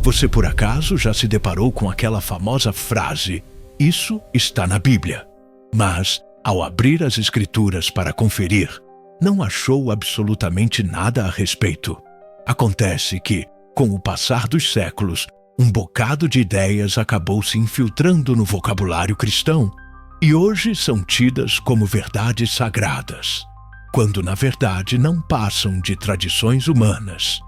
Você por acaso já se deparou com aquela famosa frase: "Isso está na Bíblia"? Mas, ao abrir as Escrituras para conferir, não achou absolutamente nada a respeito. Acontece que, com o passar dos séculos, um bocado de ideias acabou se infiltrando no vocabulário cristão e hoje são tidas como verdades sagradas, quando na verdade não passam de tradições humanas,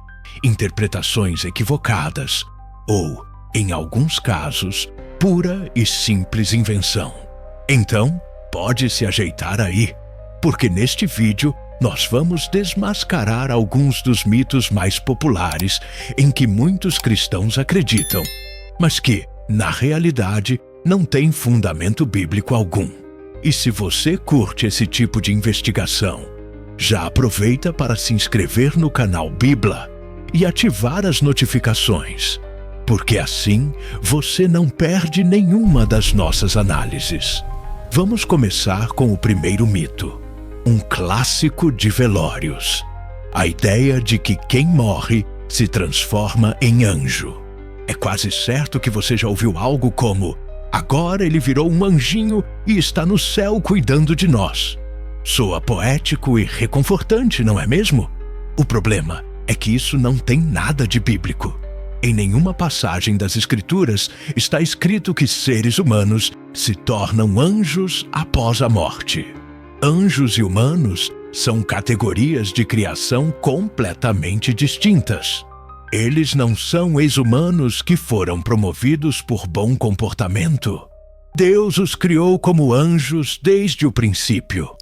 interpretações equivocadas ou, em alguns casos, pura e simples invenção. Então, pode se ajeitar aí, porque neste vídeo nós vamos desmascarar alguns dos mitos mais populares em que muitos cristãos acreditam, mas que, na realidade, não têm fundamento bíblico algum. E se você curte esse tipo de investigação, já aproveita para se inscrever no canal Bíblia e ativar as notificações, porque assim você não perde nenhuma das nossas análises. Vamos começar com o primeiro mito. Um clássico de velórios. A ideia de que quem morre se transforma em anjo. É quase certo que você já ouviu algo como: "Agora ele virou um anjinho e está no céu cuidando de nós." Soa poético e reconfortante, não é mesmo? O problema é que isso não tem nada de bíblico. Em nenhuma passagem das Escrituras está escrito que seres humanos se tornam anjos após a morte. Anjos e humanos são categorias de criação completamente distintas. Eles não são ex-humanos que foram promovidos por bom comportamento. Deus os criou como anjos desde o princípio.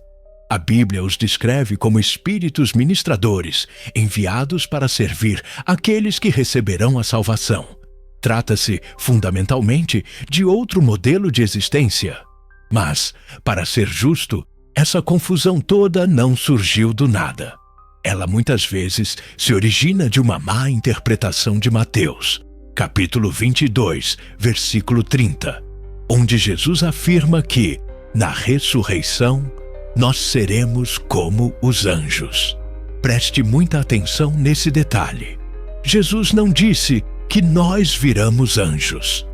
A Bíblia os descreve como espíritos ministradores, enviados para servir aqueles que receberão a salvação. Trata-se, fundamentalmente, de outro modelo de existência. Mas, para ser justo, essa confusão toda não surgiu do nada. Ela muitas vezes se origina de uma má interpretação de Mateus, capítulo 22, versículo 30, onde Jesus afirma que, na ressurreição, nós seremos como os anjos. Preste muita atenção nesse detalhe. Jesus não disse que nós viramos anjos.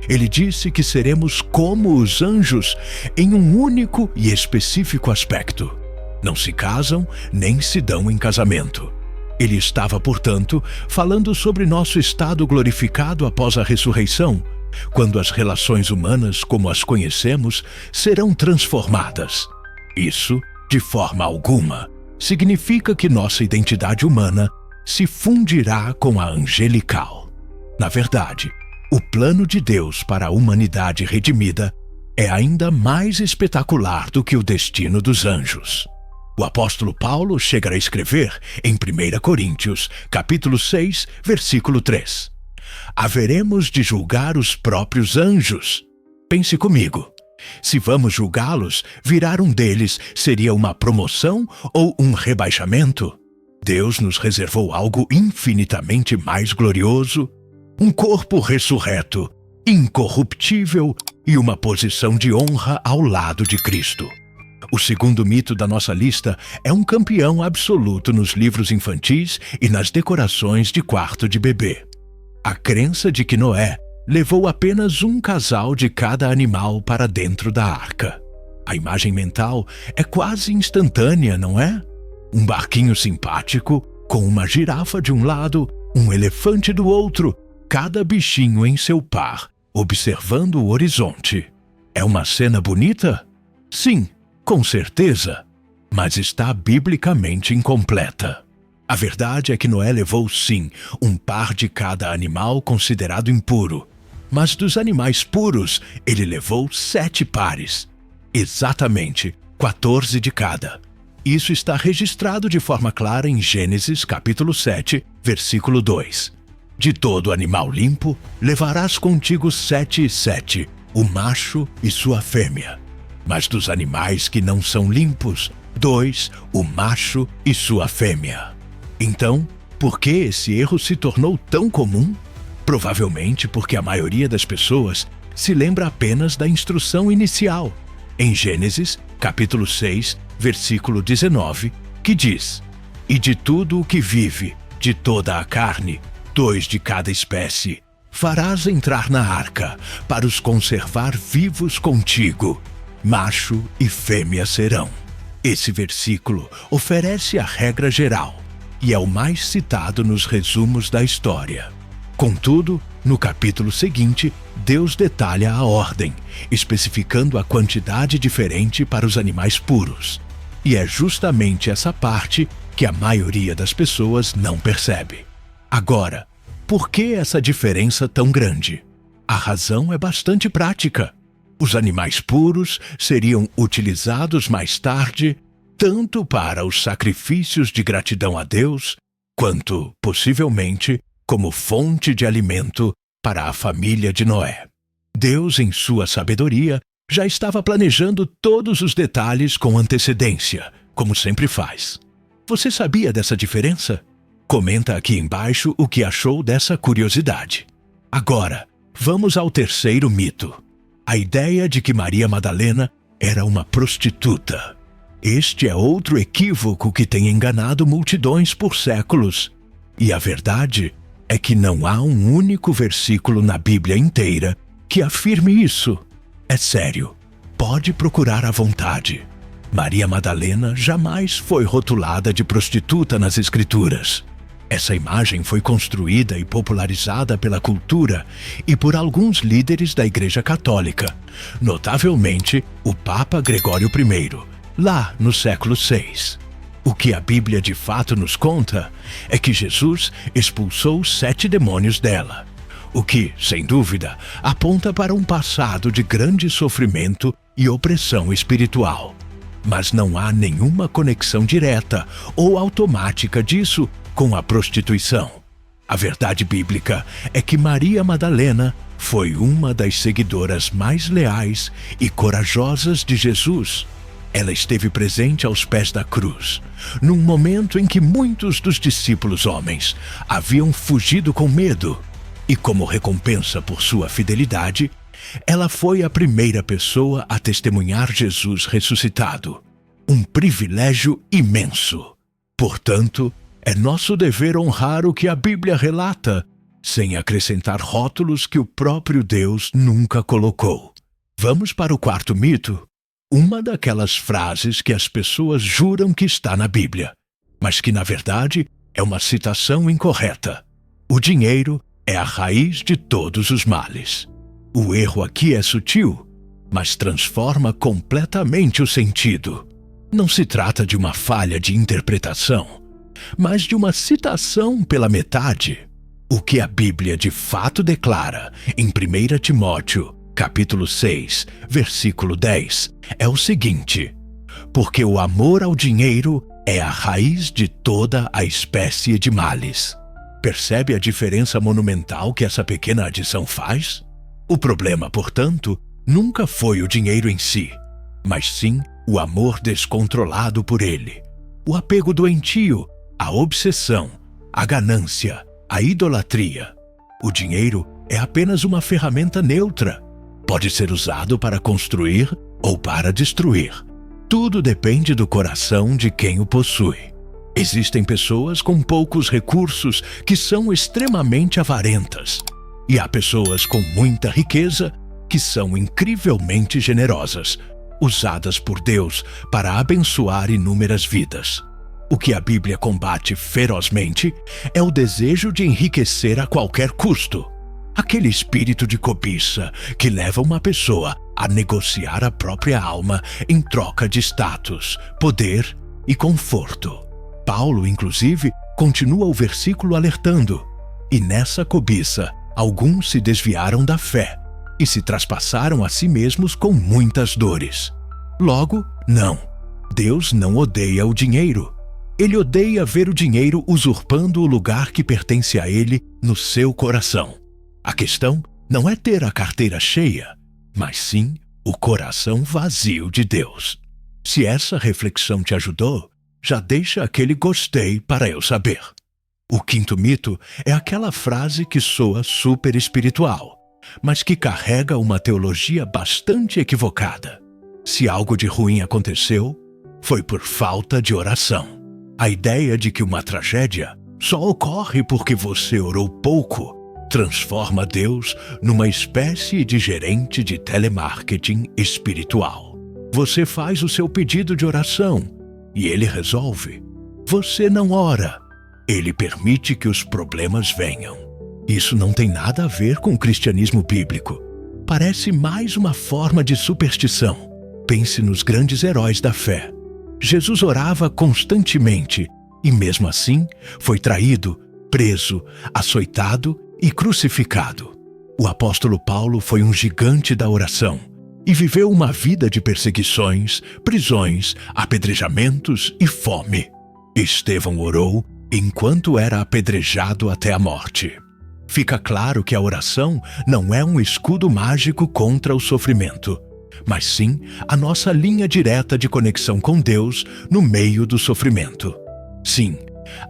Ele disse que seremos como os anjos em um único e específico aspecto. Não se casam nem se dão em casamento. Ele estava, portanto, falando sobre nosso estado glorificado após a ressurreição, quando as relações humanas como as conhecemos serão transformadas. Isso, de forma alguma, significa que nossa identidade humana se fundirá com a angelical. Na verdade, o plano de Deus para a humanidade redimida é ainda mais espetacular do que o destino dos anjos. O apóstolo Paulo chega a escrever em 1 Coríntios, capítulo 6, versículo 3. Haveremos de julgar os próprios anjos. Pense comigo. Se vamos julgá-los, virar um deles seria uma promoção ou um rebaixamento? Deus nos reservou algo infinitamente mais glorioso: um corpo ressurreto, incorruptível e uma posição de honra ao lado de Cristo. O segundo mito da nossa lista é um campeão absoluto nos livros infantis e nas decorações de quarto de bebê. A crença de que Noé levou apenas um casal de cada animal para dentro da arca. A imagem mental é quase instantânea, não é? Um barquinho simpático, com uma girafa de um lado, um elefante do outro, cada bichinho em seu par, observando o horizonte. É uma cena bonita? Sim, com certeza, mas está biblicamente incompleta. A verdade é que Noé levou, sim, um par de cada animal considerado impuro, mas dos animais puros ele levou 7 pares. Exatamente, 14 de cada. Isso está registrado de forma clara em Gênesis capítulo 7, versículo 2. De todo animal limpo, levarás contigo 7 e 7, o macho e sua fêmea. Mas dos animais que não são limpos, 2, o macho e sua fêmea. Então, por que esse erro se tornou tão comum? Provavelmente porque a maioria das pessoas se lembra apenas da instrução inicial, em Gênesis, capítulo 6, versículo 19, que diz: "E de tudo o que vive, de toda a carne, 2 de cada espécie, farás entrar na arca, para os conservar vivos contigo. Macho e fêmea serão. Esse versículo oferece a regra geral e é o mais citado nos resumos da história. Contudo, no capítulo seguinte, Deus detalha a ordem, especificando a quantidade diferente para os animais puros. E é justamente essa parte que a maioria das pessoas não percebe. Agora, por que essa diferença tão grande? A razão é bastante prática. Os animais puros seriam utilizados mais tarde tanto para os sacrifícios de gratidão a Deus, quanto, possivelmente, como fonte de alimento para a família de Noé. Deus, em sua sabedoria, já estava planejando todos os detalhes com antecedência, como sempre faz. Você sabia dessa diferença? Comenta aqui embaixo o que achou dessa curiosidade. Agora, vamos ao terceiro mito. A ideia de que Maria Madalena era uma prostituta. Este é outro equívoco que tem enganado multidões por séculos. E a verdade é que não há um único versículo na Bíblia inteira que afirme isso. É sério, pode procurar à vontade. Maria Madalena jamais foi rotulada de prostituta nas Escrituras. Essa imagem foi construída e popularizada pela cultura e por alguns líderes da Igreja Católica, notavelmente o Papa Gregório I, lá no século VI. O que a Bíblia de fato nos conta é que Jesus expulsou 7 demônios dela, o que, sem dúvida, aponta para um passado de grande sofrimento e opressão espiritual. Mas não há nenhuma conexão direta ou automática disso com a prostituição. A verdade bíblica é que Maria Madalena foi uma das seguidoras mais leais e corajosas de Jesus. Ela esteve presente aos pés da cruz, num momento em que muitos dos discípulos homens haviam fugido com medo. E como recompensa por sua fidelidade, ela foi a primeira pessoa a testemunhar Jesus ressuscitado. Um privilégio imenso. Portanto, é nosso dever honrar o que a Bíblia relata, sem acrescentar rótulos que o próprio Deus nunca colocou. Vamos para o quarto mito? Uma daquelas frases que as pessoas juram que está na Bíblia, mas que na verdade é uma citação incorreta. O dinheiro é a raiz de todos os males. O erro aqui é sutil, mas transforma completamente o sentido. Não se trata de uma falha de interpretação, mas de uma citação pela metade. O que a Bíblia de fato declara em 1 Timóteo, capítulo 6, versículo 10, é o seguinte: porque o amor ao dinheiro é a raiz de toda a espécie de males. Percebe a diferença monumental que essa pequena adição faz? O problema, portanto, nunca foi o dinheiro em si, mas sim o amor descontrolado por ele. O apego doentio, a obsessão, a ganância, a idolatria. O dinheiro é apenas uma ferramenta neutra. Pode ser usado para construir ou para destruir. Tudo depende do coração de quem o possui. Existem pessoas com poucos recursos que são extremamente avarentas. E há pessoas com muita riqueza que são incrivelmente generosas, usadas por Deus para abençoar inúmeras vidas. O que a Bíblia combate ferozmente é o desejo de enriquecer a qualquer custo. Aquele espírito de cobiça que leva uma pessoa a negociar a própria alma em troca de status, poder e conforto. Paulo, inclusive, continua o versículo alertando: e nessa cobiça alguns se desviaram da fé e se traspassaram a si mesmos com muitas dores. Logo, não. Deus não odeia o dinheiro. Ele odeia ver o dinheiro usurpando o lugar que pertence a ele no seu coração. A questão não é ter a carteira cheia, mas sim o coração vazio de Deus. Se essa reflexão te ajudou, já deixa aquele gostei para eu saber. O quinto mito é aquela frase que soa super espiritual, mas que carrega uma teologia bastante equivocada. Se algo de ruim aconteceu, foi por falta de oração. A ideia de que uma tragédia só ocorre porque você orou pouco Transforma Deus numa espécie de gerente de telemarketing espiritual. Você faz o seu pedido de oração e Ele resolve. Você não ora. Ele permite que os problemas venham. Isso não tem nada a ver com o cristianismo bíblico. Parece mais uma forma de superstição. Pense nos grandes heróis da fé. Jesus orava constantemente e, mesmo assim, foi traído, preso, açoitado e crucificado. O apóstolo Paulo foi um gigante da oração e viveu uma vida de perseguições, prisões, apedrejamentos e fome. Estevão orou enquanto era apedrejado até a morte. Fica claro que a oração não é um escudo mágico contra o sofrimento, mas sim a nossa linha direta de conexão com Deus no meio do sofrimento. Sim,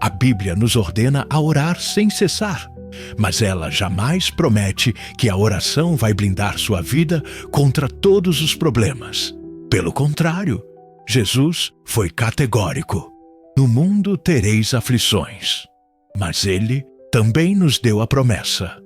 a Bíblia nos ordena a orar sem cessar, mas ela jamais promete que a oração vai blindar sua vida contra todos os problemas. Pelo contrário, Jesus foi categórico: no mundo tereis aflições. Mas Ele também nos deu a promessa: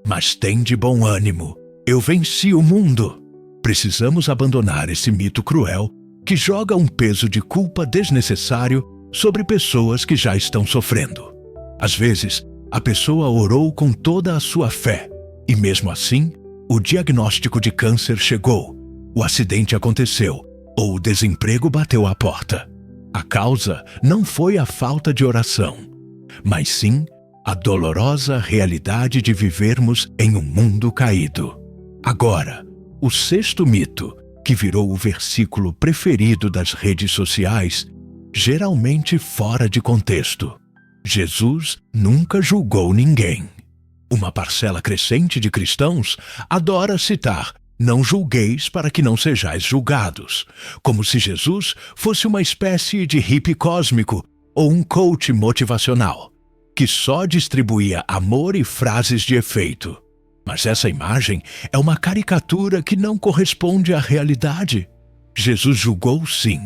mas tende bom ânimo, eu venci o mundo. Precisamos abandonar esse mito cruel que joga um peso de culpa desnecessário sobre pessoas que já estão sofrendo. Às vezes, a pessoa orou com toda a sua fé e, mesmo assim, o diagnóstico de câncer chegou, o acidente aconteceu ou o desemprego bateu à porta. A causa não foi a falta de oração, mas sim a dolorosa realidade de vivermos em um mundo caído. Agora, o sexto mito, que virou o versículo preferido das redes sociais, geralmente fora de contexto. Jesus nunca julgou ninguém. Uma parcela crescente de cristãos adora citar: não julgueis para que não sejais julgados, como se Jesus fosse uma espécie de hippie cósmico ou um coach motivacional, que só distribuía amor e frases de efeito. Mas essa imagem é uma caricatura que não corresponde à realidade. Jesus julgou sim,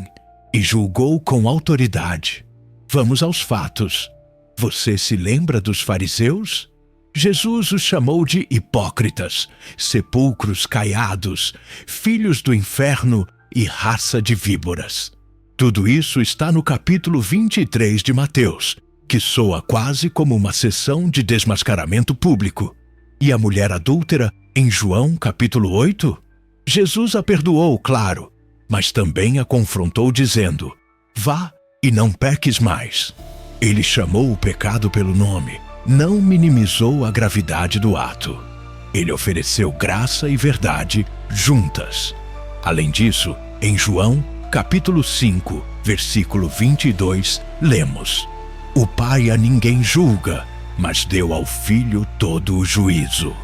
e julgou com autoridade. Vamos aos fatos. Você se lembra dos fariseus? Jesus os chamou de hipócritas, sepulcros caiados, filhos do inferno e raça de víboras. Tudo isso está no capítulo 23 de Mateus, que soa quase como uma sessão de desmascaramento público. E a mulher adúltera, em João capítulo 8? Jesus a perdoou, claro, mas também a confrontou dizendo: vá e não peques mais. Ele chamou o pecado pelo nome, não minimizou a gravidade do ato. Ele ofereceu graça e verdade juntas. Além disso, em João capítulo 5, versículo 22, lemos: o Pai a ninguém julga, mas deu ao Filho todo o juízo.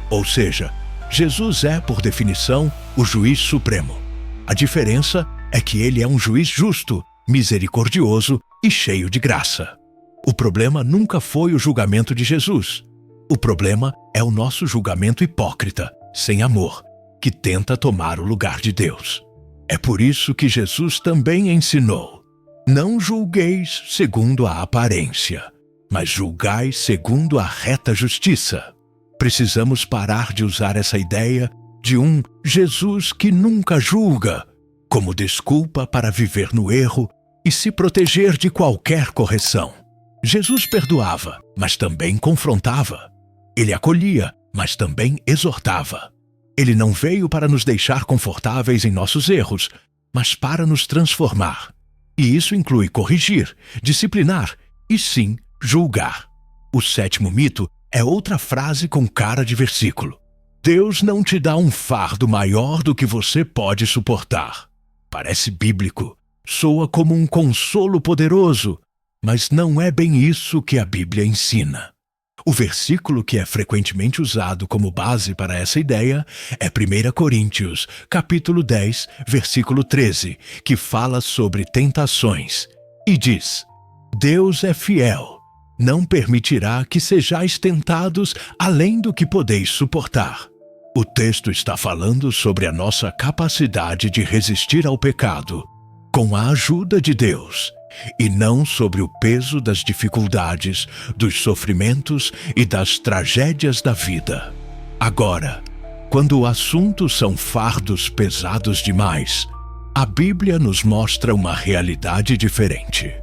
Ou seja, Jesus é, por definição, o juiz supremo. A diferença é que ele é um juiz justo, misericordioso e cheio de graça. O problema nunca foi o julgamento de Jesus. O problema é o nosso julgamento hipócrita, sem amor, que tenta tomar o lugar de Deus. É por isso que Jesus também ensinou: não julgueis segundo a aparência, mas julgai segundo a reta justiça. Precisamos parar de usar essa ideia de um Jesus que nunca julga como desculpa para viver no erro e se proteger de qualquer correção. Jesus perdoava, mas também confrontava. Ele acolhia, mas também exortava. Ele não veio para nos deixar confortáveis em nossos erros, mas para nos transformar. E isso inclui corrigir, disciplinar e, sim, julgar. O sétimo mito é outra frase com cara de versículo. Deus não te dá um fardo maior do que você pode suportar. Parece bíblico, soa como um consolo poderoso, mas não é bem isso que a Bíblia ensina. O versículo que é frequentemente usado como base para essa ideia é 1 Coríntios, capítulo 10, versículo 13, que fala sobre tentações, e diz: Deus é fiel, não permitirá que sejais tentados além do que podeis suportar. O texto está falando sobre a nossa capacidade de resistir ao pecado, com a ajuda de Deus, e não sobre o peso das dificuldades, dos sofrimentos e das tragédias da vida. Agora, quando o assunto são fardos pesados demais, a Bíblia nos mostra uma realidade diferente.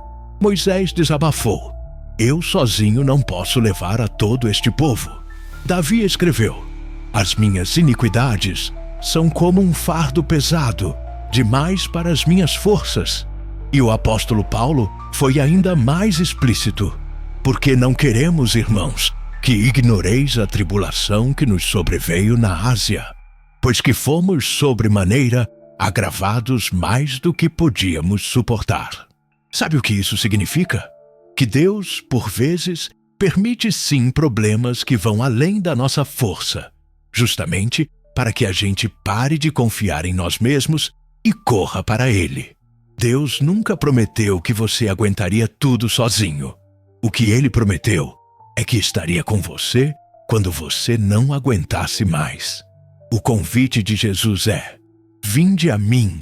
Moisés desabafou: "Eu sozinho não posso levar a todo este povo." Davi escreveu: "As minhas iniquidades são como um fardo pesado, demais para as minhas forças." E o apóstolo Paulo foi ainda mais explícito: "Porque não queremos, irmãos, que ignoreis a tribulação que nos sobreveio na Ásia, pois que fomos sobremaneira agravados mais do que podíamos suportar." Sabe o que isso significa? Que Deus, por vezes, permite sim problemas que vão além da nossa força, justamente para que a gente pare de confiar em nós mesmos e corra para Ele. Deus nunca prometeu que você aguentaria tudo sozinho. O que Ele prometeu é que estaria com você quando você não aguentasse mais. O convite de Jesus é: "Vinde a mim,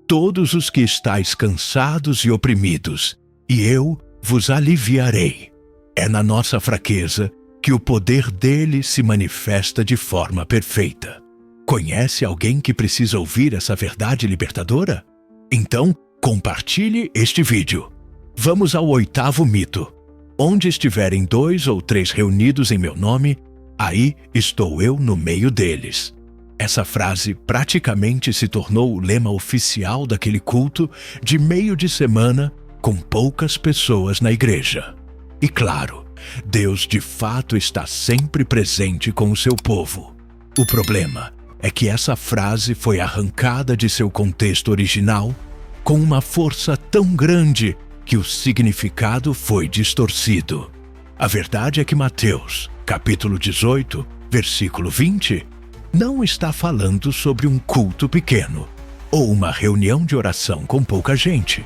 todos os que estáis cansados e oprimidos, e eu vos aliviarei." É na nossa fraqueza que o poder dele se manifesta de forma perfeita. Conhece alguém que precisa ouvir essa verdade libertadora? Então, compartilhe este vídeo. Vamos ao 8º mito. Onde estiverem 2 ou 3 reunidos em meu nome, aí estou eu no meio deles. Essa frase praticamente se tornou o lema oficial daquele culto de meio de semana com poucas pessoas na igreja. E claro, Deus de fato está sempre presente com o seu povo. O problema é que essa frase foi arrancada de seu contexto original com uma força tão grande que o significado foi distorcido. A verdade é que Mateus, capítulo 18, versículo 20, não está falando sobre um culto pequeno ou uma reunião de oração com pouca gente.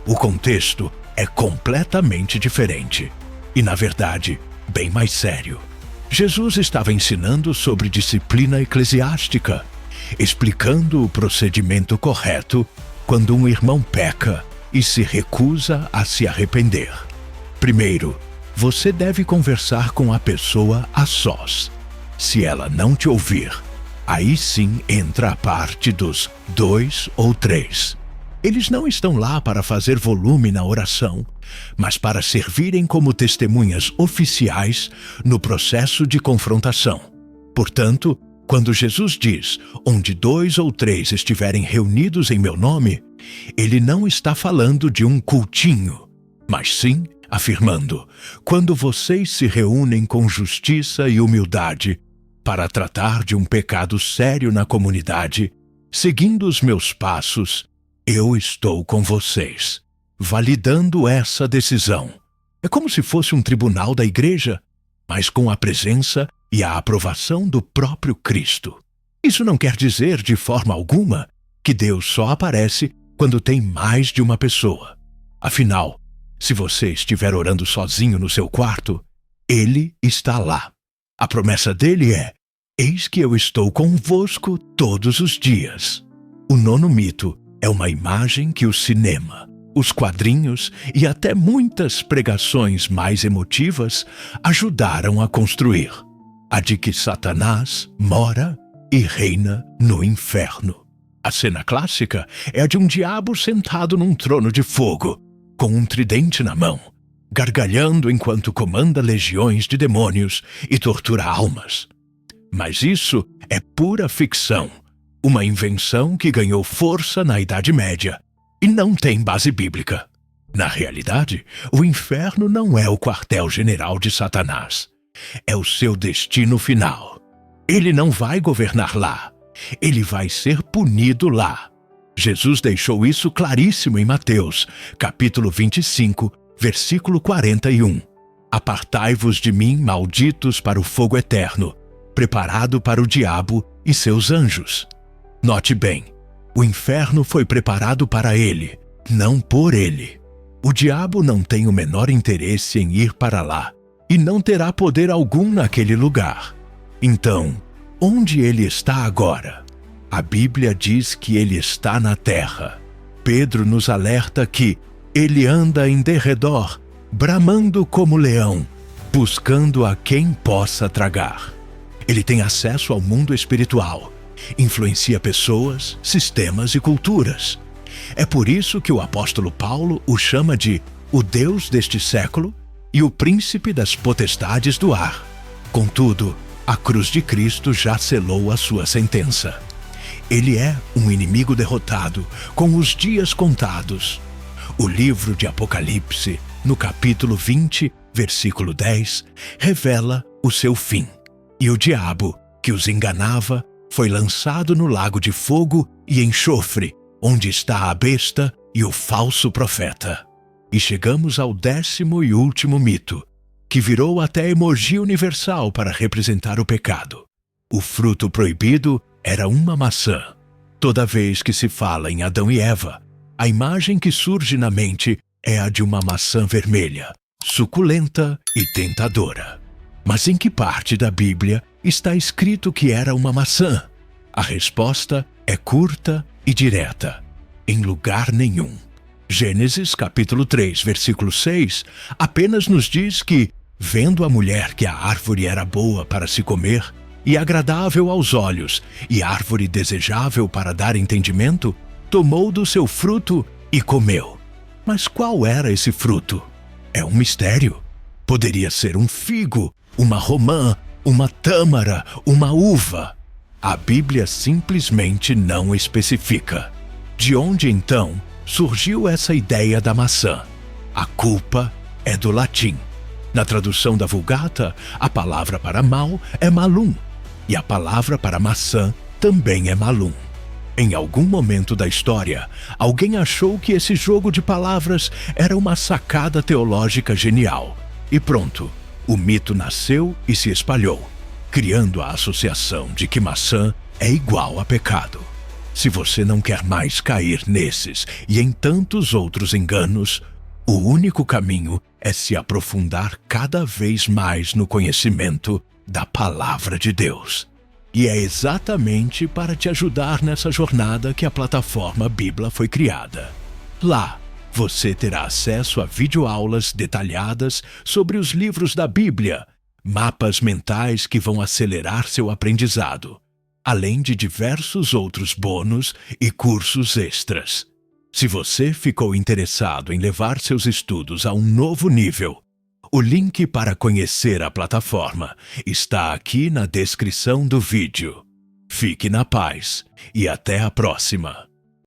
O contexto é completamente diferente e, na verdade, bem mais sério. Jesus estava ensinando sobre disciplina eclesiástica, explicando o procedimento correto quando um irmão peca e se recusa a se arrepender. Primeiro, você deve conversar com a pessoa a sós. Se ela não te ouvir, aí sim entra a parte dos 2 ou 3. Eles não estão lá para fazer volume na oração, mas para servirem como testemunhas oficiais no processo de confrontação. Portanto, quando Jesus diz: "Onde 2 ou 3 estiverem reunidos em meu nome", ele não está falando de um cultinho, mas sim afirmando: quando vocês se reúnem com justiça e humildade para tratar de um pecado sério na comunidade, seguindo os meus passos, eu estou com vocês, validando essa decisão. É como se fosse um tribunal da igreja, mas com a presença e a aprovação do próprio Cristo. Isso não quer dizer, de forma alguma, que Deus só aparece quando tem mais de uma pessoa. Afinal, se você estiver orando sozinho no seu quarto, Ele está lá. A promessa dele é: "Eis que eu estou convosco todos os dias." O 9º mito é uma imagem que o cinema, os quadrinhos e até muitas pregações mais emotivas ajudaram a construir: a de que Satanás mora e reina no inferno. A cena clássica é a de um diabo sentado num trono de fogo, com um tridente na mão, gargalhando enquanto comanda legiões de demônios e tortura almas. Mas isso é pura ficção, uma invenção que ganhou força na Idade Média e não tem base bíblica. Na realidade, o inferno não é o quartel-general de Satanás. É o seu destino final. Ele não vai governar lá. Ele vai ser punido lá. Jesus deixou isso claríssimo em Mateus, capítulo 25, versículo 41. "Apartai-vos de mim, malditos, para o fogo eterno, preparado para o diabo e seus anjos." Note bem, o inferno foi preparado para ele, não por ele. O diabo não tem o menor interesse em ir para lá e não terá poder algum naquele lugar. Então, onde ele está agora? A Bíblia diz que ele está na terra. Pedro nos alerta que Ele anda em derredor, bramando como leão, buscando a quem possa tragar. Ele tem acesso ao mundo espiritual, influencia pessoas, sistemas e culturas. É por isso que o apóstolo Paulo o chama de o Deus deste século e o príncipe das potestades do ar. Contudo, a cruz de Cristo já selou a sua sentença. Ele é um inimigo derrotado, com os dias contados. O livro de Apocalipse, no capítulo 20, versículo 10, revela o seu fim. E o diabo, que os enganava, foi lançado no lago de fogo e enxofre, onde está a besta e o falso profeta. E chegamos ao 10º e último mito, que virou até emoji universal para representar o pecado. O fruto proibido era uma maçã. Toda vez que se fala em Adão e Eva, a imagem que surge na mente é a de uma maçã vermelha, suculenta e tentadora. Mas em que parte da Bíblia está escrito que era uma maçã? A resposta é curta e direta: em lugar nenhum. Gênesis capítulo 3, versículo 6, apenas nos diz que, vendo a mulher que a árvore era boa para se comer, e agradável aos olhos, e árvore desejável para dar entendimento, tomou do seu fruto e comeu. Mas qual era esse fruto? É um mistério. Poderia ser um figo, uma romã, uma tâmara, uma uva. A Bíblia simplesmente não especifica. De onde, então, surgiu essa ideia da maçã? A culpa é do latim. Na tradução da Vulgata, a palavra para mal é malum, e a palavra para maçã também é malum. Em algum momento da história, alguém achou que esse jogo de palavras era uma sacada teológica genial. E pronto, o mito nasceu e se espalhou, criando a associação de que maçã é igual a pecado. Se você não quer mais cair nesses e em tantos outros enganos, o único caminho é se aprofundar cada vez mais no conhecimento da Palavra de Deus. E é exatamente para te ajudar nessa jornada que a plataforma Bíblia foi criada. Lá, você terá acesso a videoaulas detalhadas sobre os livros da Bíblia, mapas mentais que vão acelerar seu aprendizado, além de diversos outros bônus e cursos extras. Se você ficou interessado em levar seus estudos a um novo nível, o link para conhecer a plataforma está aqui na descrição do vídeo. Fique na paz e até a próxima!